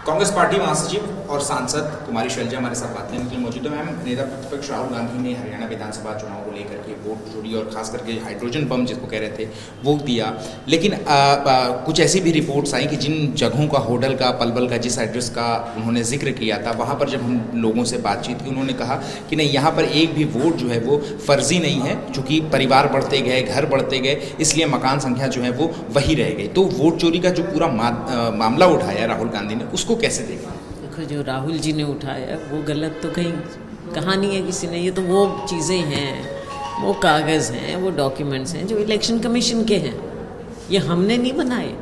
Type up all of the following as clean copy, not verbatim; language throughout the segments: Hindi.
कांग्रेस पार्टी महासचिव और सांसद कुमारी शैलजा हमारे साथ बात करने के लिए मौजूद है। मैम, नेता प्रतिपक्ष राहुल गांधी ने हरियाणा विधानसभा चुनाव को लेकर के वोट चोरी और खास करके हाइड्रोजन बम जिसको कह रहे थे वो दिया, लेकिन कुछ ऐसी भी रिपोर्ट्स आई कि जिन जगहों का, होटल का, पलवल का, जिस एड्रेस का उन्होंने जिक्र किया था, वहाँ पर जब हम लोगों से बातचीत की उन्होंने कहा कि नहीं, यहाँ पर एक भी वोट जो है वो फर्जी नहीं है, चूँकि परिवार बढ़ते गए, घर बढ़ते गए, इसलिए मकान संख्या जो है वो वही रह गई। तो वोट चोरी का जो पूरा मामला उठाया राहुल गांधी ने, उसको कैसे देखा? देखो, जो राहुल जी ने उठाया वो गलत तो कहीं कहा नहीं है किसी ने। ये तो वो चीज़ें हैं, वो कागज़ हैं, वो डॉक्यूमेंट्स हैं जो इलेक्शन कमीशन के हैं। ये हमने नहीं बनाए,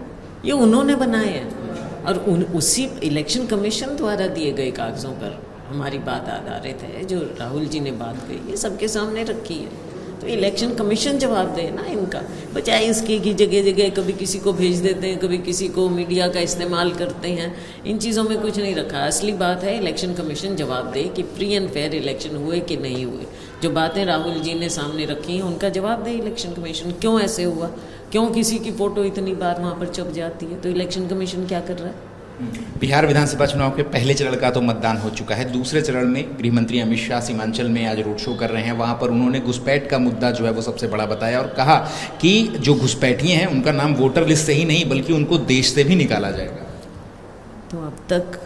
ये उन्होंने बनाए हैं और उसी इलेक्शन कमीशन द्वारा दिए गए कागज़ों पर हमारी बात आधारित है। जो राहुल जी ने बात कही ये सबके सामने रखी है, तो इलेक्शन कमीशन जवाब दे ना इनका, बजाय इसके कि जगह जगह कभी किसी को भेज देते हैं, कभी किसी को मीडिया का इस्तेमाल करते हैं। इन चीज़ों में कुछ नहीं रखा। असली बात है इलेक्शन कमीशन जवाब दे कि फ्री एंड फेयर इलेक्शन हुए कि नहीं हुए। जो बातें राहुल जी ने सामने रखी हैं उनका जवाब दे इलेक्शन कमीशन। क्यों ऐसे हुआ, क्यों किसी की फ़ोटो इतनी बार वहाँ पर छप जाती है, तो इलेक्शन कमीशन क्या कर रहा है? बिहार विधानसभा चुनाव के पहले चरण का तो मतदान हो चुका है। दूसरे चरण में गृह मंत्री अमित शाह सीमांचल में आज रोड शो कर रहे हैं। वहां पर उन्होंने घुसपैठ का मुद्दा जो है वो सबसे बड़ा बताया और कहा कि जो घुसपैठिए हैं उनका नाम वोटर लिस्ट से ही नहीं बल्कि उनको देश से भी निकाला जाएगा। तो अब तक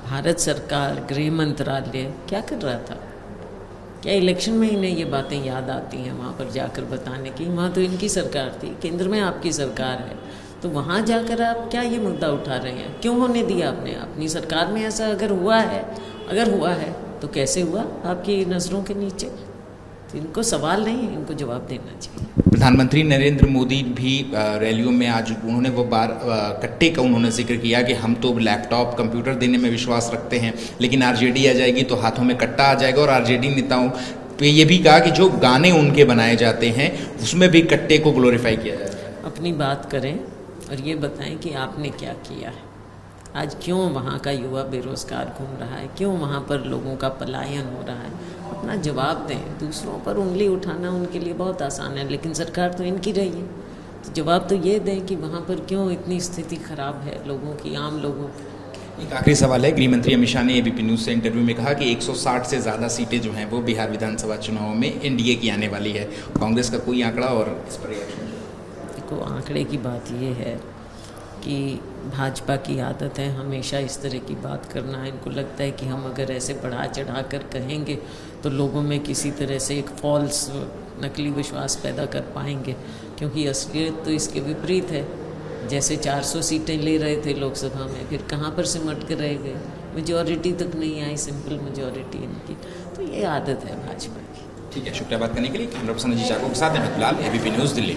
भारत सरकार, गृह मंत्रालय क्या कर रहा था? क्या इलेक्शन में इन्हें ये बातें याद आती हैं वहाँ पर जाकर बताने की? वहाँ तो इनकी सरकार थी, केंद्र में आपकी सरकार है, तो वहाँ जाकर आप क्या ये मुद्दा उठा रहे हैं? क्यों होने दिया आपने? अपनी सरकार में ऐसा अगर हुआ है तो कैसे हुआ आपकी नज़रों के नीचे? तो इनको सवाल नहीं, इनको जवाब देना चाहिए। प्रधानमंत्री नरेंद्र मोदी भी रैलियों में आज उन्होंने वो कट्टे का उन्होंने जिक्र किया कि हम तो लैपटॉप, कंप्यूटर देने में विश्वास रखते हैं, लेकिन आरजेडी आ जाएगी तो हाथों में कट्टा आ जाएगा। और आरजेडी नेताओं पे ये भी कहा कि जो गाने उनके बनाए जाते हैं उसमें भी कट्टे को ग्लोरीफाई किया जाता है। अपनी बात करें और ये बताएं कि आपने क्या किया है। आज क्यों वहाँ का युवा बेरोज़गार घूम रहा है, क्यों वहाँ पर लोगों का पलायन हो रहा है? अपना जवाब दें। दूसरों पर उंगली उठाना उनके लिए बहुत आसान है, लेकिन सरकार तो इनकी रही है, तो जवाब तो ये दें कि वहाँ पर क्यों इतनी स्थिति खराब है लोगों की, आम लोगों की। एक आखिरी सवाल है। गृह मंत्री अमित शाह ने एबीपी न्यूज़ से इंटरव्यू में कहा कि 160 से ज़्यादा सीटें जो हैं वो बिहार विधानसभा चुनाव में एनडीए की आने वाली है। कांग्रेस का कोई आंकड़ा और इस पर रिएक्शन? देखो, आंकड़े की बात ये है कि भाजपा की आदत है हमेशा इस तरह की बात करना। इनको लगता है कि हम अगर ऐसे बढ़ा चढ़ा कर कहेंगे तो लोगों में किसी तरह से एक फॉल्स, नकली विश्वास पैदा कर पाएंगे, क्योंकि असलियत तो इसके विपरीत है। जैसे 400 सीटें ले रहे थे लोकसभा में, फिर कहाँ पर सिमट कर रह गए, मेजॉरिटी तक नहीं आई, सिंपल मेजॉरिटी इनकी। तो ये आदत है भाजपा की। ठीक है, शुक्रिया बात करने के लिए। कैमरा पर्सन अजीत चाको के साथ अमित लाल, एबीपी न्यूज़, दिल्ली।